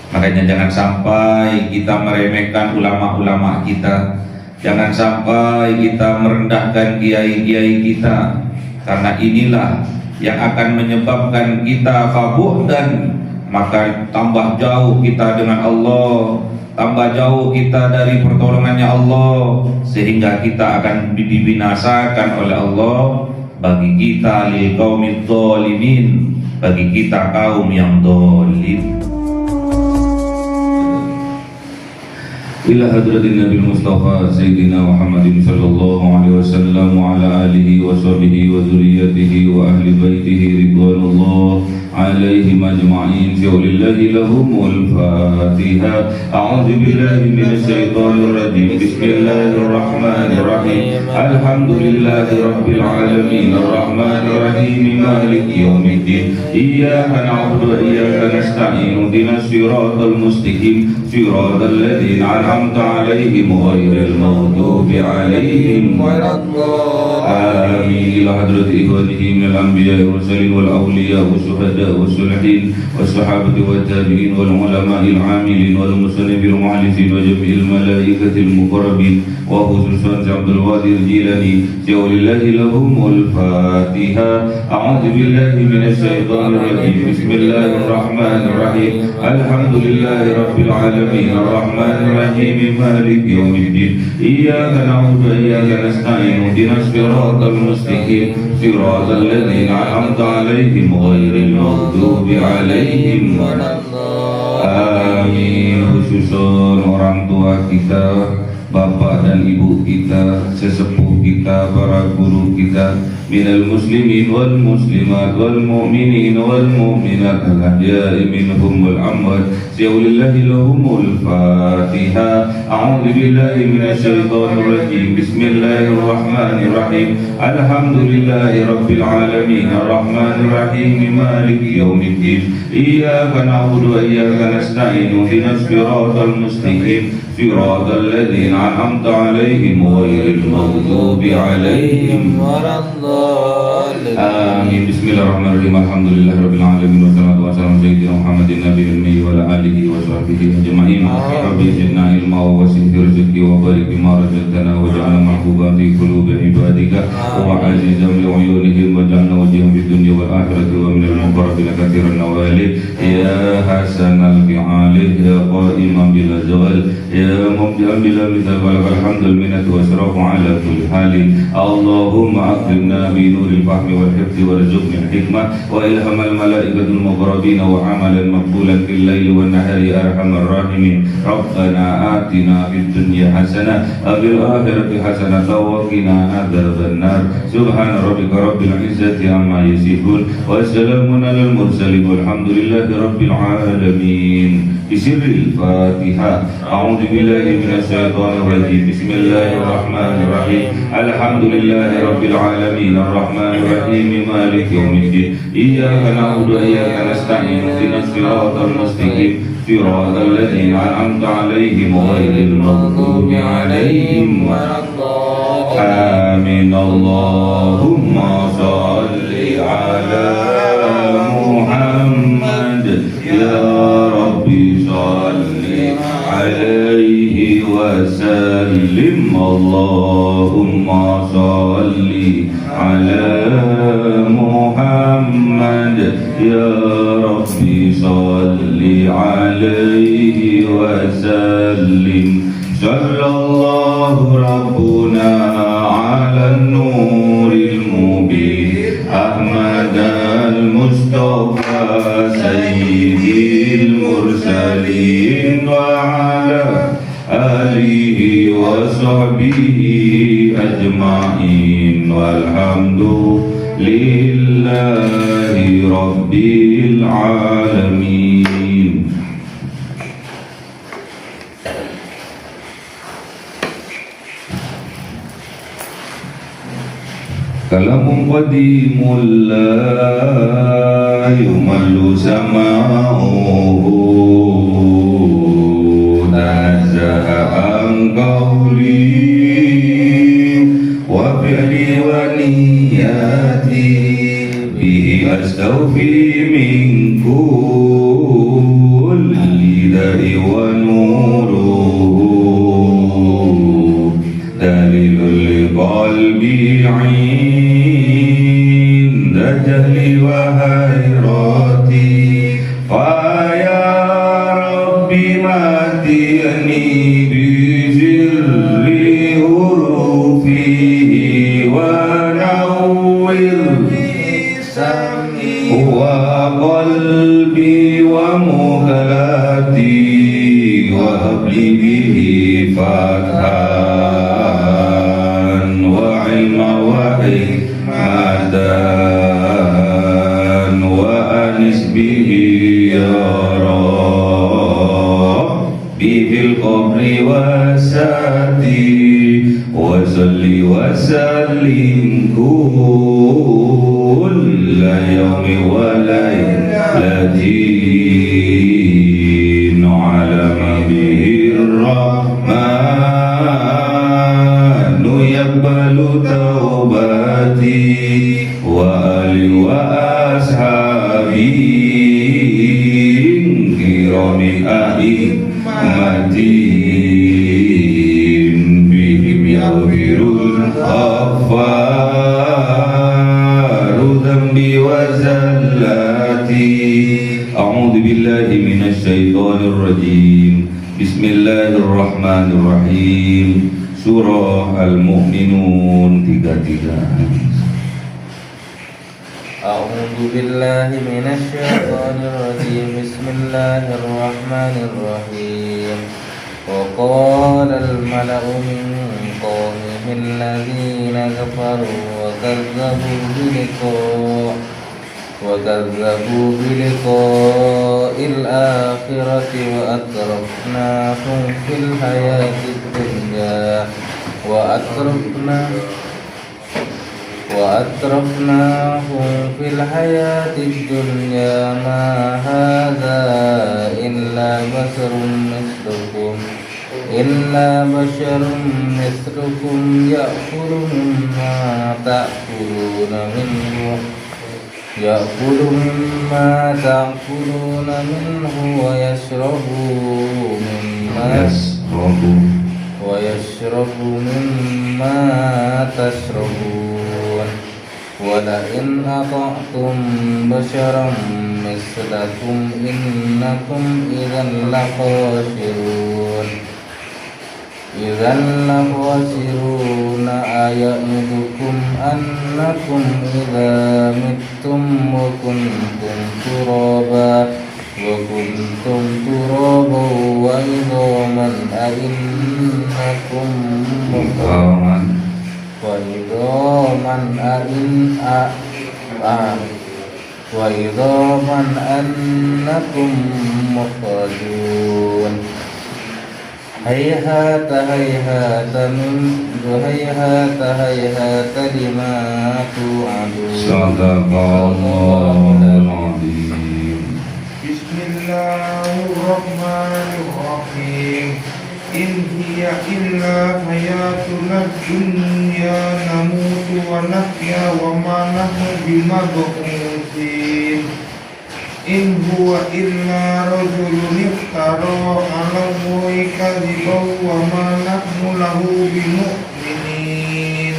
Makanya jangan sampai kita meremehkan ulama-ulama kita, jangan sampai kita merendahkan kiai-kiai kita, karena inilah yang akan menyebabkan kita kabur, dan maka tambah jauh kita dengan Allah, tambah jauh kita dari pertolongannya Allah, sehingga kita akan dibinasakan oleh Allah bagi kita lil qaumid dzalimin, bagi kita kaum yang zalim. Ila hadratin Nabi Mustafa Sayyidina Muhammadin sallallahu alaihi wasallam wa ala alihi wa sahbihi wa dzurriyyatihi wa ahli baitihi ridwanullah alaihim ajma'in. Lillahi lahumul Fatiha. A'udzu billahi minasy syaithanir rajim. Bismillahirrahmanirrahim. Alhamdulillahi rabbil alamin arrahmanir rahim maliki yaumiddin. Iyyaka na'budu wa iyyaka nasta'in. Ihdinas siratal mustaqim. Siratal ladzina عليهم غير المغضوب عليهم ولا الضالين. إلى حضرة إخوانه من الأنبياء والمرسلين والأولياء والشهداء والصالحين والصحابة والتابعين والعلماء العاملين والمصنفين والمعلمين وجميع الملائكة المقربين وخصوصا عبد القادر الجيلاني. لله لهم الفاتحة. أعوذ بالله من الشيطان الرجيم. بسم الله الرحمن الرحيم. الحمد لله رب العالمين الرحمن الرحيم مالك يوم الدين. إياك نعبد وإياك نستعين. اهدنا الصراط المستقيم صراط الذين أنعمت عليهم غير المغضوب عليهم ولا الضالين. Khususon orang tua kita, bapak dan ibu kita, sesepuh kita, para guru kita, minal muslimin wal muslimat wal mu'minin wal mu'minat al-ahya'i minhum wal amwat. Lillahi lahumul Fatiha. A'udzu billahi minasy syaithanir rajim. Bismillahirrahmanirrahim. Alhamdulillahi rabbil alamin arrahmanir rahim maliki yaumiddin. Iyyaka na'budu wa iyyaka nasta'in. Ihdinas siratal mustaqim siratal ladzina an'amta 'alaihim ghairil maghdubi 'alaihim waladdallin. Amin. Bismillahirrahmanirrahim. Alhamdulillahirabbil alamin wassalatu wassalamu ala sayyidina Muhammadin nabiyil ummi wa ala alihi wa sahbihi ajma'in. Rabbi zidna ilma wa wasi' rizqi wa barik bima razaqtana waj'alna mahbuban fi qulubi ibadika wa 'azizan li 'uyunihim waj'alna wajhan fid dunya wal akhirati wa minal muqarrabin katsiran nawali. Ya hasanal fi'ali ya qa'iman bil zawal ya mubdi'an bila mithal walakal hamdul minnatu wasrafu ala kulli halin. Allahumma akrimna bi nuril fahmi wal hifzi warzuqna al-hikmah wa ilhamal malaikatul muqarrabin wa amalan maqbulan fil laili wan nahari ya arhamar rahimin. Rabbana atina fid dunya hasanah wa fil akhirati hasanah wa qina adzaban nar. Subhana rabbika rabbil izzati amma yasifun wa salamun alal mursalin walhamdulillahi rabbil alamin. Bismillahil Fatihah. A'udzu billahi minasy syaithanir rajim. Bismillahirrahmanirrahim. Alhamdulillahi rabbil alamin arrahmanir rahim maliki yaumiddin. Iyyaka na'budu wa iyyaka nasta'in. Ihdinas siratal mustaqim siratal ladzina an'amta 'alaihim ghairil maghdubi 'alaihim waladdallin. Amin. Allahumma shalli 'ala Muhammad ya Rabbi salli alaihi wasallim. Allahumma salli ala Muhammad ya Rabbi salli alaihi wasallim. Sallallahu rabbuna ala nuril mubin Ahmad al-Mustafa sayyidil mursalin wa ala alihi wa sahbihi ajma'in walhamdulillahi rabbil alamin. Kalamun qadimun la yumallu sama'uhu nazaha an qawli wa fi'li wa niyati bihi astawfi min kulli jahli wa hayrati fa ya rabbi matini bi zilli hurufihi wa nawwir wa qalbi wa muhalati wa habli bihi fathan wa ilma wa hikmatan wa anis bihi ya rabbi fil qabri wa sati wa salli wa sallim kulla yawmi wa laylatin ala nabiyir rahmanu yaqbalu taubati wa ali wa ashabi kiramin a'immatin bihim yawirul ghafaru dhanbi wa zallati. A'udzu billahi minasy syaithanir rajim. Bismillahirrahmanirrahim. Surah Al-Mu'minun 33. أعوذ بالله من الشيطان الرجيم بسم الله الرحمن الرحيم وقال الملأ من قومه الذين كفروا وكذبوا بلقاء الآخرة وأترفناهم في الحياة الدنيا وأترفناهم في الحياة الدنيا ما هذا إلا بشر مثلكم يأكل مما تأكلون منه ويشرب مما تشربون ولئن أطعتم بشرا مثلكم إنكم إذا لخاسرون أيعدكم أنكم إذا متم وكنتم ترابا وعظاما أئنكم وعظاما أنكم مخرجون هيهات لما توعدون صدق الله العظيم. بسم الله الرحمن الرحيم إن هي إلا حياتنا الدنيا نموت ونحيا وما نحن بمبعوثين إن هو إلا رجل افترى على الله كذبا وما نحن له بمؤمنين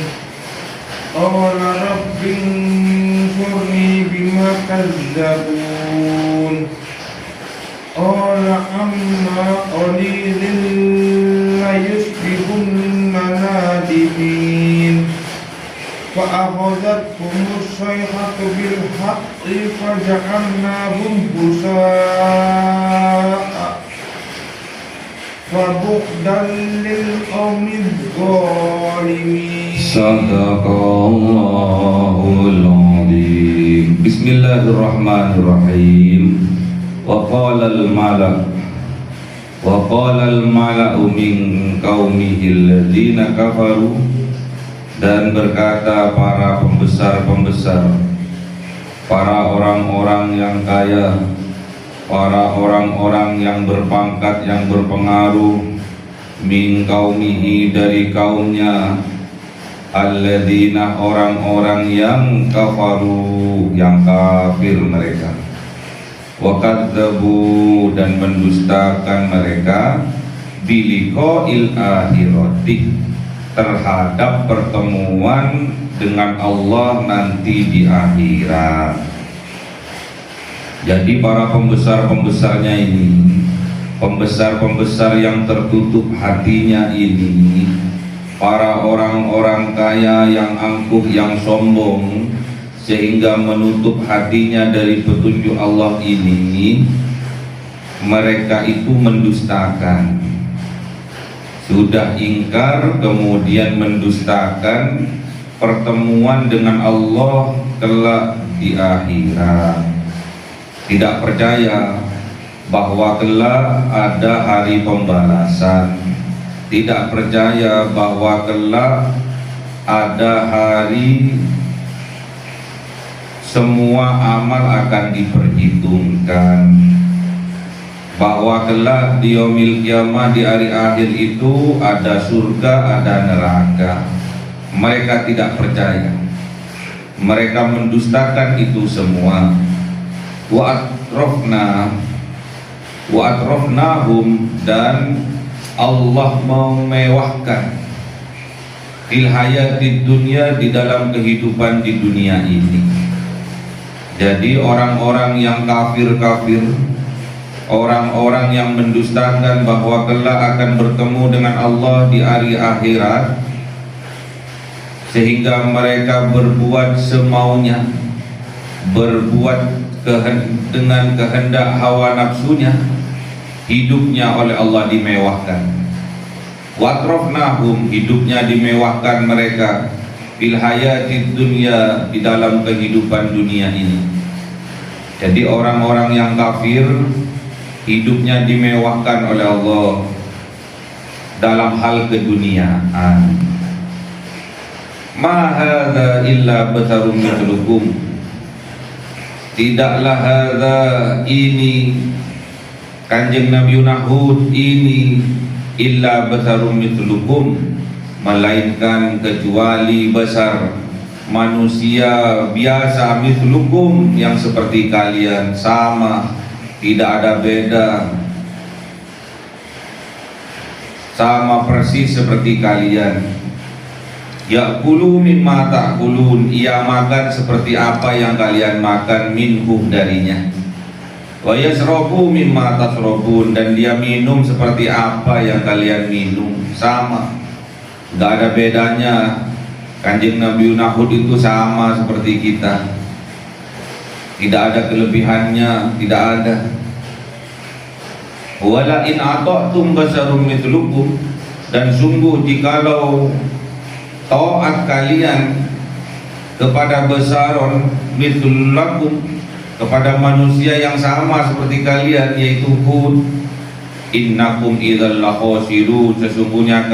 قال رب انصرني بما كذبون قال أما قليل ليصبحن نادمين فأخذتهم الصيحة بالحق فجعلناهم غثاء فبعدا للقوم الظالمين. Sadaqallahul azim. Bismillahirrahmanirrahim. Wa qala al-mala'u min qaumihi alladziina kafaru, dan berkata para pembesar-pembesar, para orang-orang yang kaya, para orang-orang yang berpangkat, yang berpengaruh, min qaumihi, dari kaumnya, alladzina, orang-orang yang kafaru, yang kafir mereka, wa kadzabu, dan mendustakan mereka, biliqa'il akhirati, terhadap pertemuan dengan Allah nanti di akhirat. Jadi para pembesar-pembesarnya ini, pembesar-pembesar yang tertutup hatinya ini, para orang-orang kaya yang angkuh, yang sombong, sehingga menutup hatinya dari petunjuk Allah ini, mereka itu mendustakan. Sudah ingkar kemudian mendustakan pertemuan dengan Allah kelak di akhirat. Tidak percaya bahwa kelak ada hari pembalasan. Tidak percaya bahwa kelak ada hari semua amal akan diperhitungkan, bahwa kelak di yaumil kiamah, di hari akhir itu ada surga, ada neraka. Mereka tidak percaya. Mereka mendustakan itu semua. Wa atrafnahum, dan Allah memewahkan fil hayatid dunya, di dalam kehidupan di dunia ini. Jadi orang-orang yang kafir-kafir, orang-orang yang mendustakan bahwa kelak akan bertemu dengan Allah di hari akhirat, sehingga mereka berbuat semaunya, berbuat dengan kehendak hawa nafsunya, hidupnya oleh Allah dimewahkan. Watrafnahum, hidupnya dimewahkan mereka fil hayatid dunya, di dalam kehidupan dunia ini. Jadi orang-orang yang kafir hidupnya dimewahkan oleh Allah dalam hal keduniaan. Ma hadza illa basarun mithlukum, tidaklah hadza, ini Kanjeng Nabi Hud ini, illa basarun mithlukum, melainkan kecuali basar, manusia biasa, mithlukum, yang seperti kalian, sama, tidak ada beda, sama persis seperti kalian. Ya'kulu mimma ta'kulun, ia makan seperti apa yang kalian makan, minhum, darinya. Wa yasrabu mimma tasrabun, dan dia minum seperti apa yang kalian minum, sama, tidak ada bedanya. Kanjeng Nabi Hud itu sama seperti kita, tidak ada kelebihannya, tidak ada. Wala in ata'tum basarum mithlukum, dan sungguh jikalau taat kalian kepada basaron mithlakum, kepada manusia yang sama seperti kalian, yaitu Hud, innakum idzal lakhosirun, sesungguhnya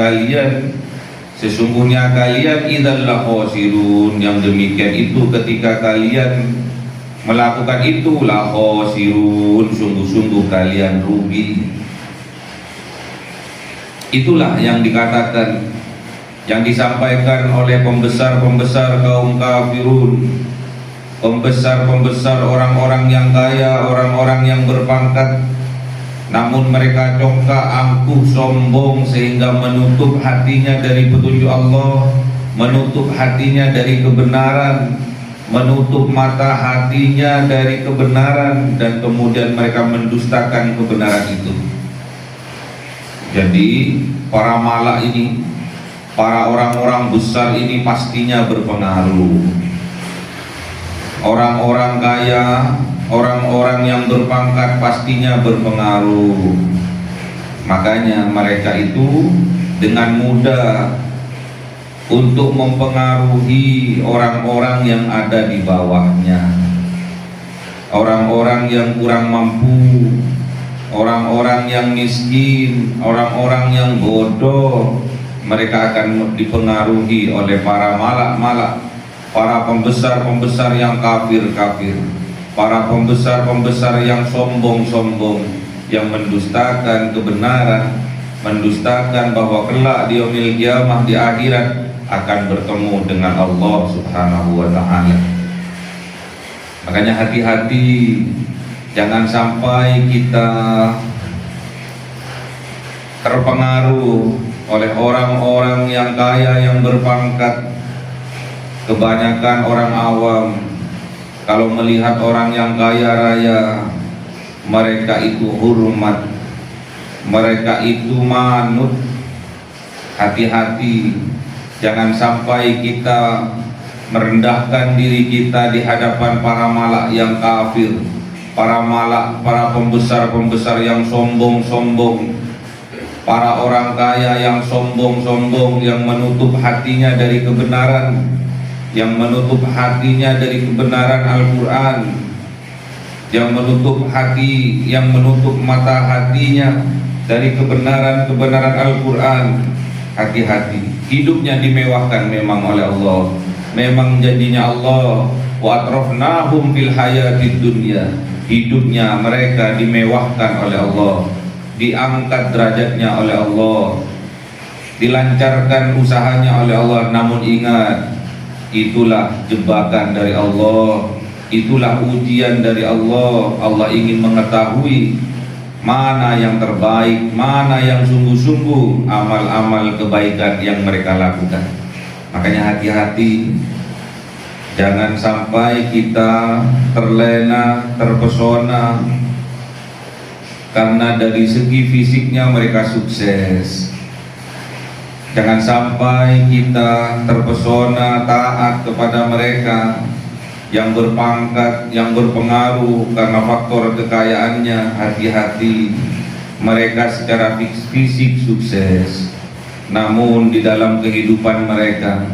kalian idzal lakhosirun, yang demikian itu ketika kalian melakukan itu, lakhosirun, sungguh-sungguh kalian rugi. Itulah yang dikatakan, yang disampaikan oleh pembesar-pembesar kaum kafirun, pembesar-pembesar orang-orang yang kaya, orang-orang yang berpangkat, namun mereka congkak, angkuh, sombong, sehingga menutup hatinya dari petunjuk Allah, menutup hatinya dari kebenaran, menutup mata hatinya dari kebenaran, dan kemudian mereka mendustakan kebenaran itu. Jadi para malak ini, para orang-orang besar ini pastinya berpengaruh. Orang-orang kaya, orang-orang yang berpangkat pastinya berpengaruh. Makanya mereka itu dengan mudah untuk mempengaruhi orang-orang yang ada di bawahnya, orang-orang yang kurang mampu, orang-orang yang miskin, orang-orang yang bodoh. Mereka akan dipengaruhi oleh para malak-malak, para pembesar-pembesar yang kafir-kafir, para pembesar-pembesar yang sombong-sombong, yang mendustakan kebenaran, mendustakan bahwa kelak di yaumil kiamah, di akhirat, akan bertemu dengan Allah Subhanahu wa ta'ala. Makanya hati-hati, jangan sampai kita terpengaruh oleh orang-orang yang kaya, yang berpangkat, Kebanyakan orang awam kalau melihat orang yang kaya raya, mereka itu hormat, mereka itu manut. Hati-hati, jangan sampai kita merendahkan diri kita di hadapan para malak yang kafir, para malak, para pembesar-pembesar yang sombong-sombong, para orang kaya yang sombong-sombong, yang menutup hatinya dari kebenaran, yang menutup hatinya dari kebenaran Al-Quran, yang menutup hati, yang menutup mata hatinya dari kebenaran-kebenaran Al-Quran. Hati-hati, hidupnya dimewahkan memang oleh Allah, memang jadinya Allah wa atrafnahum fil hayatid dunya. Hidupnya mereka dimewahkan oleh Allah, diangkat derajatnya oleh Allah, dilancarkan usahanya oleh Allah. Namun ingat, itulah jebakan dari Allah, itulah ujian dari Allah. Allah ingin mengetahui mana yang terbaik, mana yang sungguh-sungguh amal-amal kebaikan yang mereka lakukan. Makanya hati-hati, jangan sampai kita terlena, terpesona karena dari segi fisiknya mereka sukses. Jangan sampai kita terpesona taat kepada mereka yang berpangkat, yang berpengaruh karena faktor kekayaannya. Hati-hati, mereka secara fisik sukses, namun di dalam kehidupan mereka,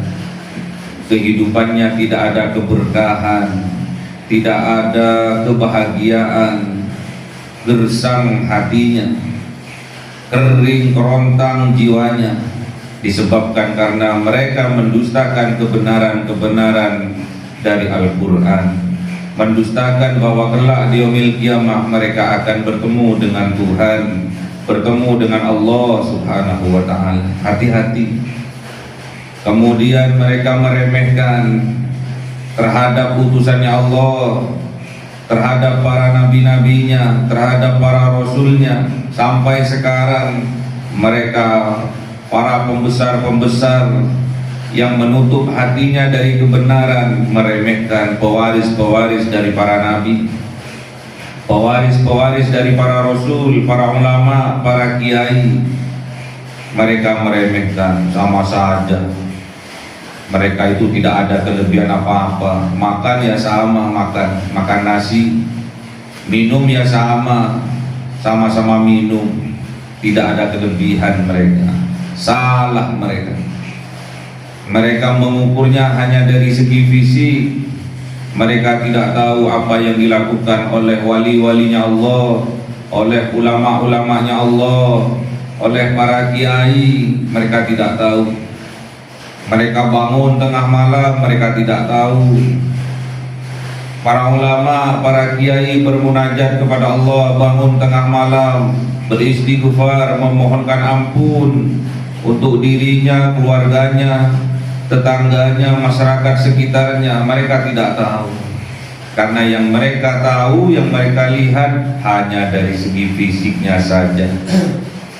kehidupannya tidak ada keberkahan, tidak ada kebahagiaan, gersang hatinya, kering kerontang jiwanya, disebabkan karena mereka mendustakan kebenaran-kebenaran dari Al-Quran, mendustakan bahwa kelak di yaumil qiyamah mereka akan bertemu dengan Tuhan, bertemu dengan Allah Subhanahu wa ta'ala. Hati-hati. Kemudian mereka meremehkan terhadap utusannya Allah, terhadap para nabi-nabinya, terhadap para rasulnya. Sampai sekarang mereka, para pembesar-pembesar yang menutup hatinya dari kebenaran, meremehkan pewaris-pewaris dari para nabi, pewaris-pewaris dari para rasul, para ulama, para kiai. Mereka meremehkan, sama saja. Mereka itu tidak ada kelebihan apa-apa. Makan ya sama makan nasi. Minum ya sama-sama minum. Tidak ada kelebihan mereka. Salah mereka. Mereka mengukurnya hanya dari segi fisik. Mereka tidak tahu apa yang dilakukan oleh wali-walinya Allah, oleh ulama-ulamanya Allah, oleh para kiai. Mereka tidak tahu. Mereka bangun tengah malam, mereka tidak tahu. Para ulama, para kiai bermunajat kepada Allah bangun tengah malam, beristighfar, memohonkan ampun untuk dirinya, keluarganya, tetangganya, masyarakat sekitarnya. Mereka tidak tahu. Karena yang mereka tahu, yang mereka lihat hanya dari segi fisiknya saja.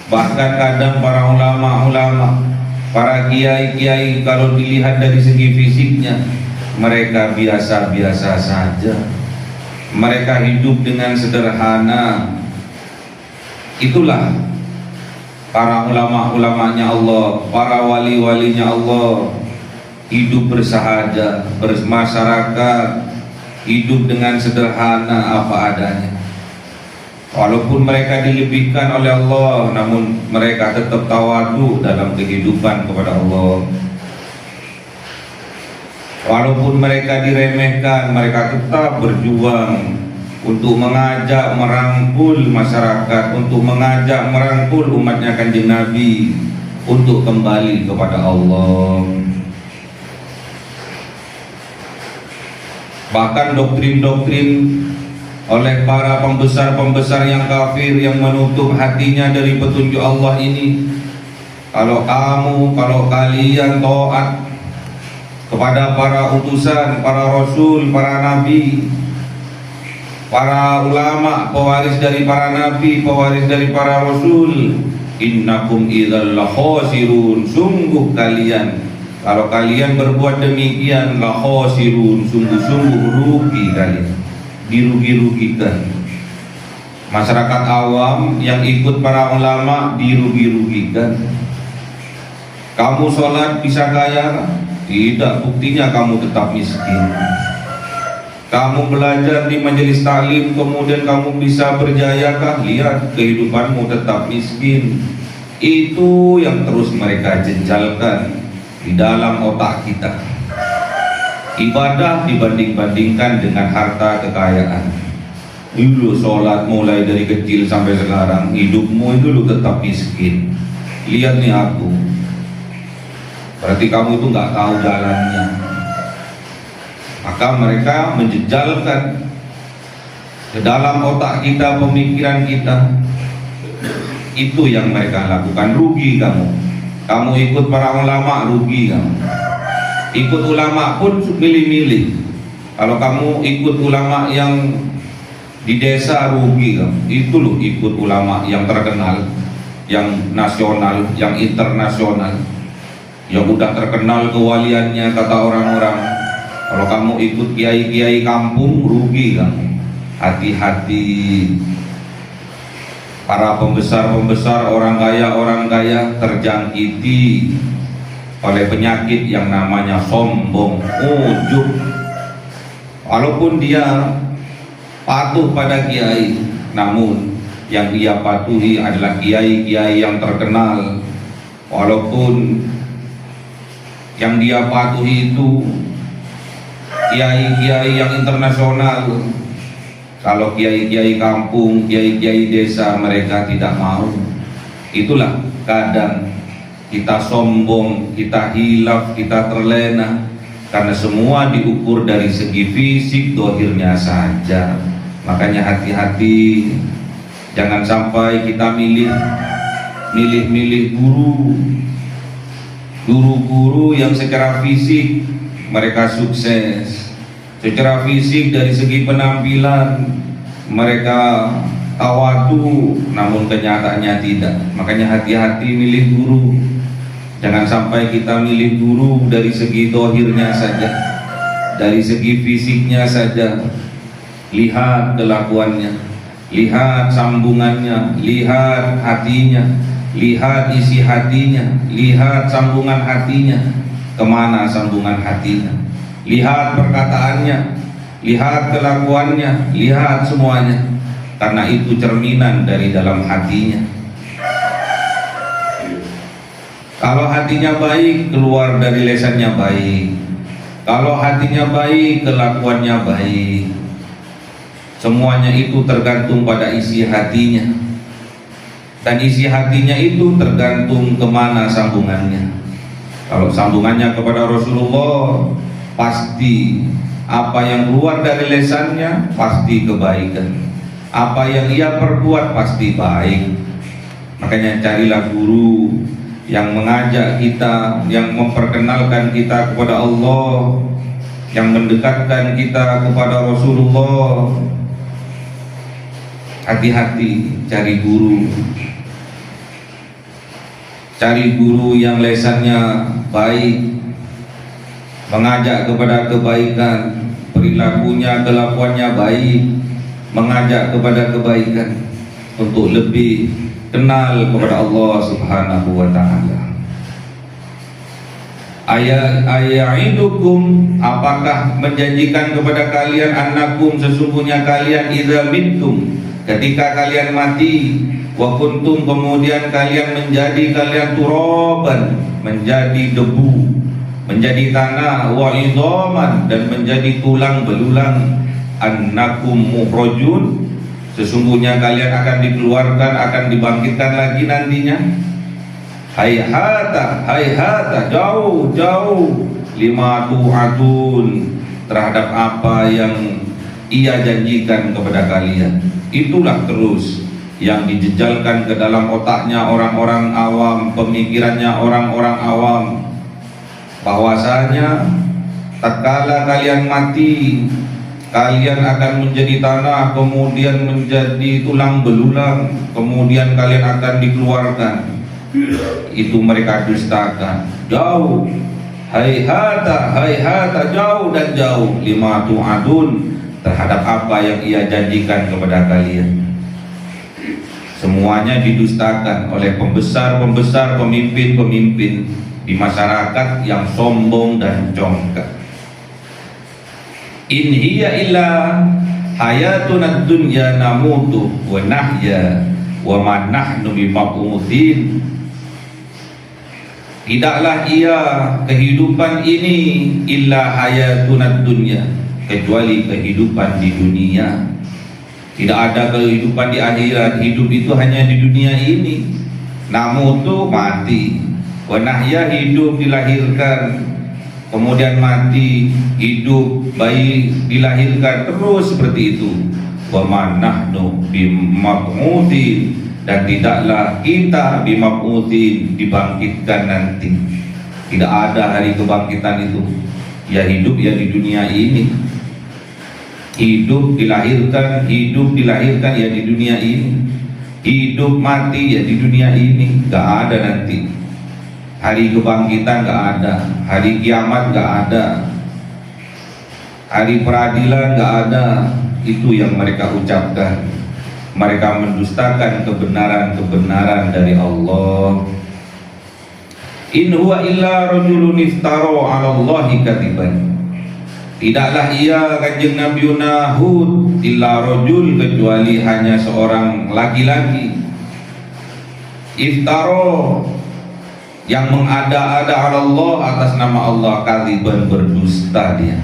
Bahkan kadang para ulama-ulama, para kiai-kiai kalau dilihat dari segi fisiknya, mereka biasa-biasa saja. Mereka hidup dengan sederhana. Itulah para ulama-ulamanya Allah, para wali-walinya Allah. Hidup bersahaja, bermasyarakat, hidup dengan sederhana apa adanya. Walaupun mereka dilebihkan oleh Allah, namun mereka tetap tawadu dalam kehidupan kepada Allah. Walaupun mereka diremehkan, mereka tetap berjuang untuk mengajak merangkul masyarakat, untuk mengajak merangkul umatnya Kanjeng Nabi untuk kembali kepada Allah. Bahkan doktrin-doktrin oleh para pembesar-pembesar yang kafir yang menutup hatinya dari petunjuk Allah ini. Kalau kalian taat kepada para utusan, para rasul, para nabi, para ulama, pewaris dari para nabi, pewaris dari para rasul, innakum idzal khasirun, sungguh kalian Kalau kalian berbuat demikian, la khosirun, sungguh-sungguh rugi kalian, dirugi-rugikan. Masyarakat awam yang ikut para ulama dirugi-rugikan. Kamu sholat bisa kaya? Tidak, buktinya kamu tetap miskin. Kamu belajar di majelis taklim, kemudian kamu bisa berjayakah? Lihat, kehidupanmu tetap miskin. Itu yang terus mereka jejalkan di dalam otak kita. Ibadah dibanding-bandingkan dengan harta kekayaan. Dulu sholat mulai dari kecil sampai sekarang, hidupmu itu lu tetap miskin. Lihat nih aku, berarti kamu itu nggak tahu jalannya. Maka mereka menjejalkan ke dalam otak kita, pemikiran kita. Itu yang mereka lakukan. Rugi kamu. Kamu ikut para ulama, rugi kamu. Ikut ulama pun milih-milih. Kalau kamu ikut ulama yang di desa, rugi kamu. Itu loh ikut ulama yang terkenal, yang nasional, yang internasional, yang udah terkenal kewaliannya kata orang-orang. Kalau kamu ikut kiai-kiai kampung, rugi kamu. Hati-hati. Para pembesar-pembesar, orang kaya terjangkiti oleh penyakit yang namanya sombong, ujub. Walaupun dia patuh pada kiai, namun yang dia patuhi adalah kiai-kiai yang terkenal. Walaupun yang dia patuhi itu kiai-kiai yang internasional, kalau kiai-kiai kampung, kiai-kiai desa mereka tidak mau. Itulah kadang kita sombong, kita hilaf, kita terlena karena semua diukur dari segi fisik dohirnya saja. Makanya hati-hati, jangan sampai kita milih guru yang secara fisik mereka sukses, secara fisik dari segi penampilan mereka tawadu, namun kenyataannya tidak. Makanya hati-hati milih guru. Jangan sampai kita milih guru dari segi dohirnya saja, dari segi fisiknya saja. Lihat kelakuannya, lihat sambungannya, lihat hatinya, lihat isi hatinya, lihat sambungan hatinya, kemana sambungan hatinya, lihat perkataannya, lihat kelakuannya, lihat semuanya, karena itu cerminan dari dalam hatinya. Kalau hatinya baik, keluar dari lesannya baik. Kalau hatinya baik, kelakuannya baik. Semuanya itu tergantung pada isi hatinya. Dan isi hatinya itu tergantung kemana sambungannya. Kalau sambungannya kepada Rasulullah, pasti apa yang keluar dari lesannya pasti kebaikan. Apa yang ia perbuat pasti baik. Makanya carilah guru yang mengajak kita, yang memperkenalkan kita kepada Allah, yang mendekatkan kita kepada Rasulullah. Hati-hati cari guru. Cari guru yang lesannya baik, mengajak kepada kebaikan, perilakunya, kelakuannya baik, mengajak kepada kebaikan, untuk lebih kenal kepada Allah Subhanahu wa ta'ala. Aya'idukum, apakah menjanjikan kepada kalian, annakum, sesungguhnya kalian, idza mittum, ketika kalian mati, wa kuntum, kemudian kalian menjadi turaban, menjadi debu, menjadi tanah, wa idhaman, dan menjadi tulang belulang, annakum mukhrajun, sesungguhnya kalian akan dikeluarkan, akan dibangkitkan lagi nantinya. Hayhata, jauh lima tu'atun, terhadap apa yang ia janjikan kepada kalian. Itulah terus yang dijejalkan ke dalam otaknya orang-orang awam, pemikirannya orang-orang awam, bahwasanya tatkala kalian mati, kalian akan menjadi tanah, kemudian menjadi tulang belulang, kemudian kalian akan dikeluarkan. Itu mereka dustakan. Jauh. hayhata jauh dan jauh lima tu'adun terhadap apa yang ia janjikan kepada kalian. Semuanya didustakan oleh pembesar-pembesar, pemimpin-pemimpin di masyarakat yang sombong dan congkak. In hiya illa hayatuna dunya namutu wa nahya wa ma nahnu bimab'utsin. Tidaklah ia kehidupan ini illa hayatuna dunya, kecuali kehidupan di dunia. Tidak ada kehidupan di akhirat. Hidup itu hanya di dunia ini. Namutu mati, wa nahya hidup dilahirkan, kemudian mati, hidup, bayi dilahirkan, terus seperti itu. Wa ma nahnu bimab'utsin, dan tidaklah kita bimab'utsin dibangkitkan nanti. Tidak ada hari kebangkitan itu. Ya hidup ya di dunia ini. Hidup dilahirkan ya di dunia ini. Hidup mati ya di dunia ini. Gak ada nanti. Hari kebangkitan gak ada. Hari kiamat gak ada. Hari peradilan gak ada. Itu yang mereka ucapkan. Mereka mendustakan kebenaran-kebenaran dari Allah. In huwa illa rajulun iftara 'ala Allahi kadiban. Tidaklah ia kanjeng Nabi Hud illa rajul, kecuali hanya seorang laki-laki. Iftara, yang mengada-ada 'ala Allah, atas nama Allah, kadiban, berdusta dia.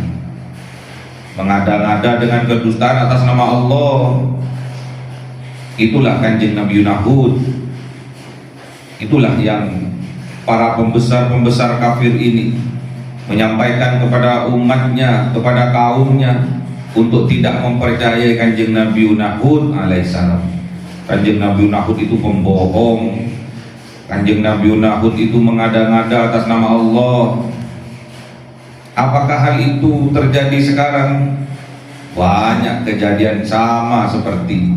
Mengada-ngada dengan kedustaan atas nama Allah. Itulah kanjeng Nabi Hud. Itulah yang para pembesar-pembesar kafir ini menyampaikan kepada umatnya, kepada kaumnya, untuk tidak mempercayai kanjeng Nabi Hud alaihissalam. Kanjeng Nabi Hud itu pembohong. Kanjeng Nabi Hud itu mengada-ngada atas nama Allah. Apakah hal itu terjadi sekarang? Banyak kejadian sama seperti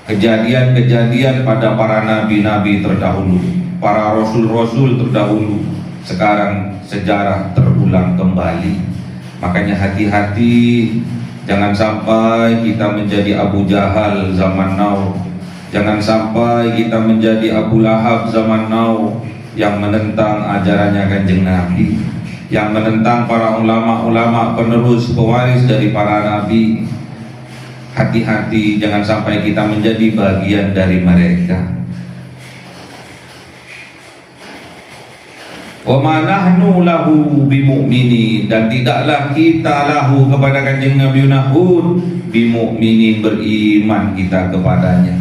kejadian-kejadian pada para nabi-nabi terdahulu, para rasul-rasul terdahulu. Sekarang sejarah terulang kembali. Makanya hati-hati, jangan sampai kita menjadi Abu Jahal zaman now. Jangan sampai kita menjadi Abu Lahab zaman now, yang menentang ajarannya kanjeng Nabi, yang menentang para ulama-ulama penerus pewaris dari para nabi. Hati-hati, jangan sampai kita menjadi bagian dari mereka. Wa ma nahnu lahu bimu'minin, dan tidaklah kita lahu kepada kanjeng Nabi Hud bimu'minin, beriman kita kepadanya.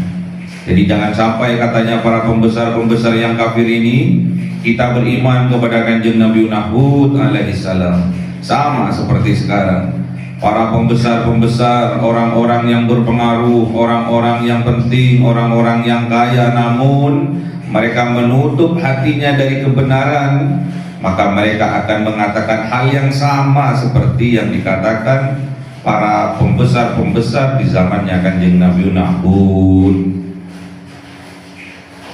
Jadi jangan sampai katanya para pembesar-pembesar yang kafir ini, kita beriman kepada kanjeng Nabi Hud alaihissalam. Sama seperti sekarang para pembesar-pembesar, orang-orang yang berpengaruh, orang-orang yang penting, orang-orang yang kaya, namun mereka menutup hatinya dari kebenaran, maka mereka akan mengatakan hal yang sama seperti yang dikatakan para pembesar-pembesar di zamannya kanjeng Nabi Hud.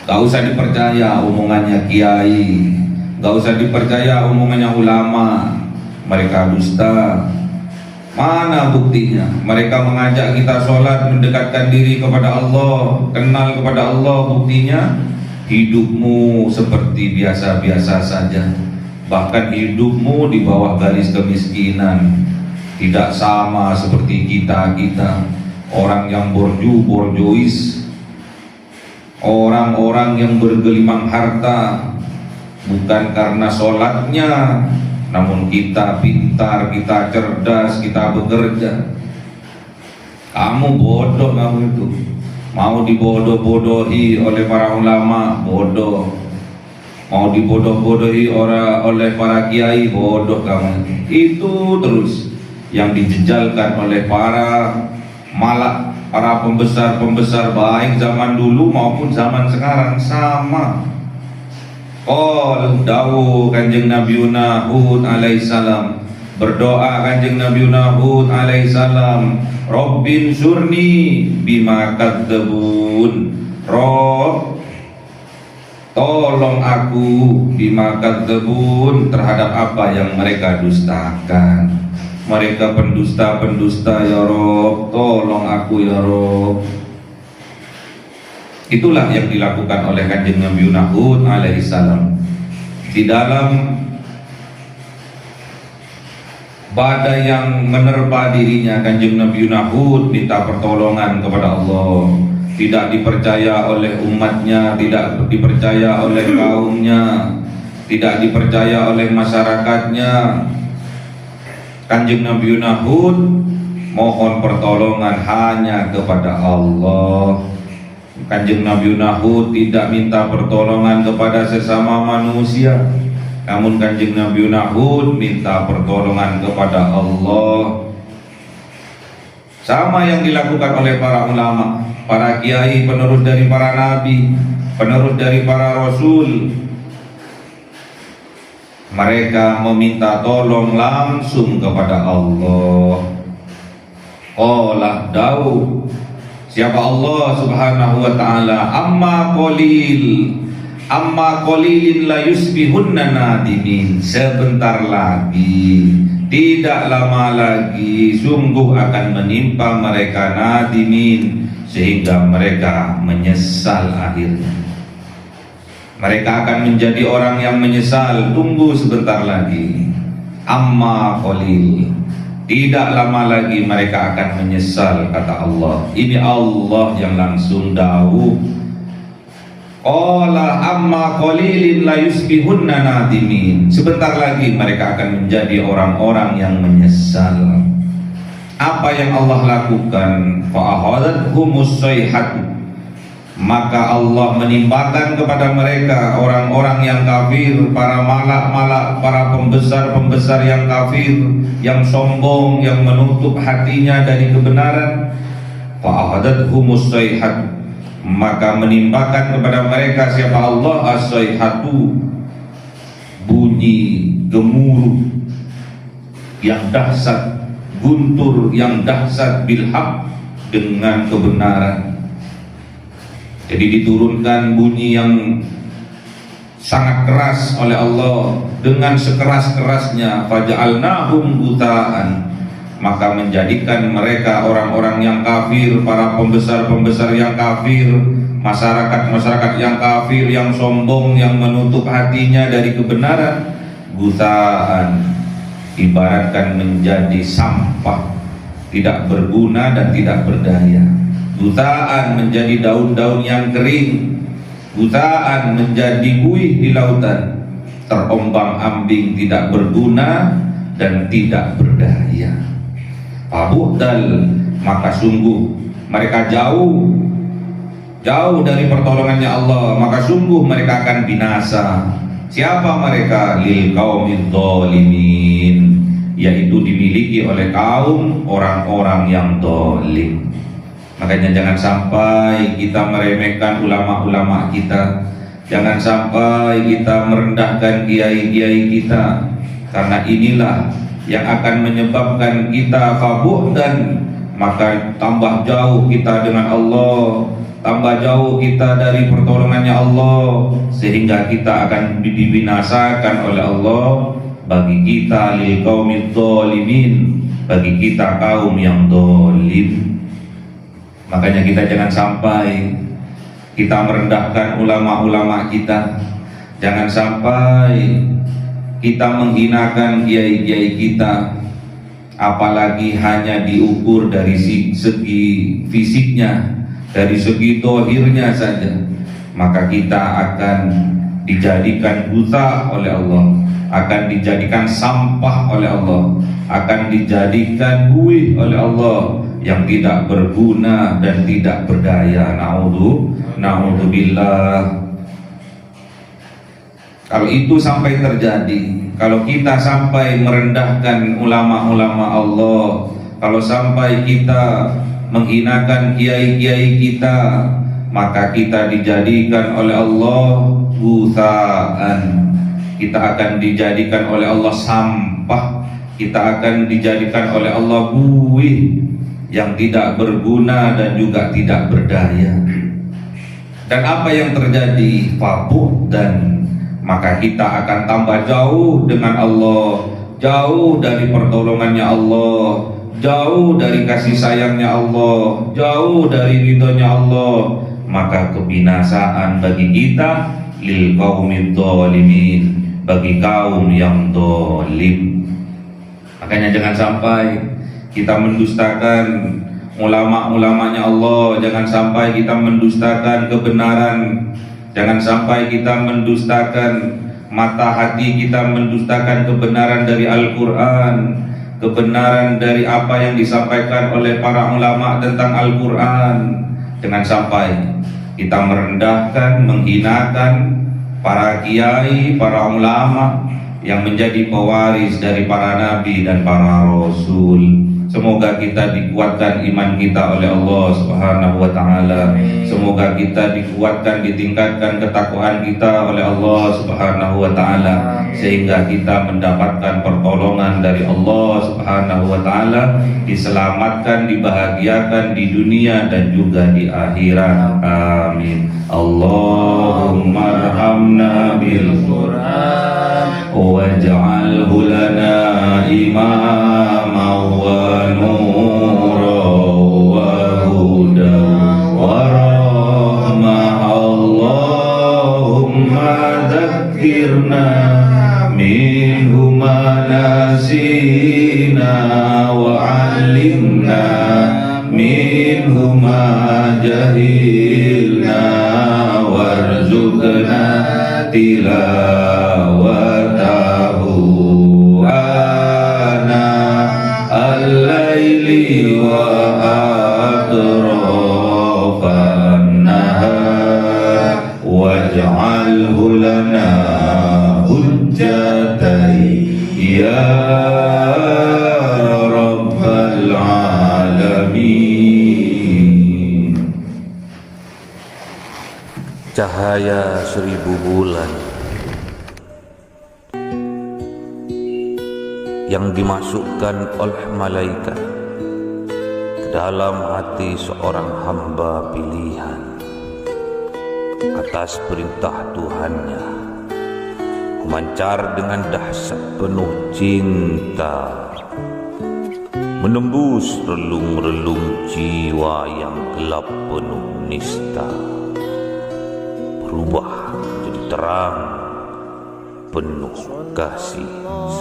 Gak usah dipercaya omongannya kiai, gak usah dipercaya omongannya ulama. Mereka dusta. Mana buktinya? Mereka mengajak kita sholat, mendekatkan diri kepada Allah, kenal kepada Allah. Buktinya hidupmu seperti biasa-biasa saja. Bahkan hidupmu di bawah garis kemiskinan. Tidak sama seperti kita orang yang borjuis, orang-orang yang bergelimang harta, bukan karena sholatnya, namun kita pintar, kita cerdas, kita bekerja. Kamu bodoh, kamu itu mau dibodoh-bodohi oleh para ulama, bodoh. Mau dibodoh-bodohi oleh para kiai, bodoh kamu. Itu terus yang dijejalkan oleh para malak, para pembesar-pembesar, baik zaman dulu maupun zaman sekarang, sama. Qol dawu kanjeng Nabi Hud alaihissalam, berdoa kanjeng Nabi Hud alaihissalam, Rabbin surni bima kadzabun. Rob, tolong aku bima kadzabun, terhadap apa yang mereka dustakan. Mereka pendusta-pendusta ya Rob, tolong aku ya Rob. Itulah yang dilakukan oleh Kanjeng Nabi Hud alaihissalam di dalam badai yang menerpa dirinya. Kanjeng Nabi Hud minta pertolongan kepada Allah, tidak dipercaya oleh umatnya, tidak dipercaya oleh kaumnya, tidak dipercaya oleh masyarakatnya. Kanjeng Nabi Hud mohon pertolongan hanya kepada Allah. Kanjeng Nabi Hud tidak minta pertolongan kepada sesama manusia, namun Kanjeng Nabi Hud minta pertolongan kepada Allah. Sama yang dilakukan oleh para ulama, para kiai, penerus dari para nabi, penerus dari para rasul. Mereka meminta tolong langsung kepada Allah. Qala Daud, siapa Allah subhanahu wa ta'ala, amma qalilin la yusbihunna nadimin, sebentar lagi, tidak lama lagi, sungguh akan menimpa mereka nadimin, sehingga mereka menyesal akhirnya. Mereka akan menjadi orang yang menyesal. Tunggu sebentar lagi. Amma qalil, tidak lama lagi mereka akan menyesal, kata Allah. Ini Allah yang langsung dawuh. Qala amma qalilin la yusbihunna nadimin, sebentar lagi mereka akan menjadi orang-orang yang menyesal. Apa yang Allah lakukan? Fa akhadhathumus sayhatu, maka Allah menimpakan kepada mereka orang-orang yang kafir, para malak-malak, para pembesar-pembesar yang kafir, yang sombong, yang menutup hatinya dari kebenaran. Fa'ahadathumus sayhatu, maka menimpakan kepada mereka siapa Allah as-sayhatu, bunyi gemuruh yang dahsyat, guntur yang dahsyat, bilhaq, dengan kebenaran. Jadi diturunkan bunyi yang sangat keras oleh Allah, dengan sekeras-kerasnya. Faja'alnahum ghutha'an, maka menjadikan mereka orang-orang yang kafir, para pembesar-pembesar yang kafir, masyarakat-masyarakat yang kafir, yang sombong, yang menutup hatinya dari kebenaran. Ghutha'an, ibaratkan menjadi sampah, tidak berguna dan tidak berdaya. Ghutha'an menjadi daun-daun yang kering, ghutha'an menjadi buih di lautan, terombang-ambing, tidak berguna dan tidak berdaya. Fabu'dal, maka sungguh mereka jauh dari pertolongannya Allah, maka sungguh mereka akan binasa. Siapa mereka? Lil qaumidz dzalimin, yaitu dimiliki oleh kaum orang-orang yang zalim. Makanya jangan sampai kita meremehkan ulama-ulama kita, jangan sampai kita merendahkan kiai-kiai kita, karena inilah yang akan menyebabkan kita fabuh, dan maka tambah jauh kita dengan Allah, tambah jauh kita dari pertolongannya Allah, sehingga kita akan dibinasakan oleh Allah. Bagi kita lil qaumidz dzalimin, bagi kita kaum yang zalim. Makanya kita jangan sampai kita merendahkan ulama-ulama kita, jangan sampai kita menghinakan kiai-kiai kita, apalagi hanya diukur dari segi fisiknya, dari segi dohirnya saja, maka kita akan dijadikan buta oleh Allah, akan dijadikan sampah oleh Allah, akan dijadikan buih oleh Allah yang tidak berguna dan tidak berdaya. Na'udzubillah. Kalau itu sampai terjadi, kalau kita sampai merendahkan ulama-ulama Allah, kalau sampai kita menghinakan kiai-kiai kita, maka kita dijadikan oleh Allah ghutha'an, kita akan dijadikan oleh Allah sampah, kita akan dijadikan oleh Allah buih yang tidak berguna dan juga tidak berdaya. Dan apa yang terjadi? Fabu'dan, maka kita akan tambah jauh dengan Allah, jauh dari pertolongannya Allah, jauh dari kasih sayangnya Allah, jauh dari ridhonya Allah. Maka kebinasaan bagi kita, lil qaumid dhalimin, bagi kaum yang zalim. Makanya jangan sampai kita mendustakan ulama-ulamanya Allah, jangan sampai kita mendustakan kebenaran, jangan sampai kita mendustakan mata hati kita, mendustakan kebenaran dari Al-Quran, kebenaran dari apa yang disampaikan oleh para ulama tentang Al-Quran. Jangan sampai kita merendahkan, menghinakan para kiai, para ulama yang menjadi pewaris dari para nabi dan para rasul. Semoga kita dikuatkan iman kita oleh Allah Subhanahu wa taala. Semoga kita dikuatkan, ditingkatkan ketakwaan kita oleh Allah Subhanahu wa taala, sehingga kita mendapatkan pertolongan dari Allah Subhanahu wa taala, diselamatkan, dibahagiakan di dunia dan juga di akhirat. Amin. Allahumma arhamna bil Qur'an waj'alhu lana imama wa nura wa huda wa rahmah. Allahumma dzakkirna minhu ma nasina wa 'allimna minhu ma jahilna warzuqna tilawatahu ana al-laili wa atrafan nahar waj'alhu lana hujjatan ya rabbal alamin. Cahaya 1000 bulan yang dimasukkan oleh malaikat ke dalam hati seorang hamba pilihan atas perintah Tuhannya, memancar dengan dahsyat penuh cinta, menembus relung-relung jiwa yang gelap penuh nista, berubah menjadi terang penuh kasih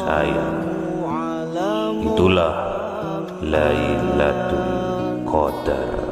sayang. Itulah Lailatul Qadar.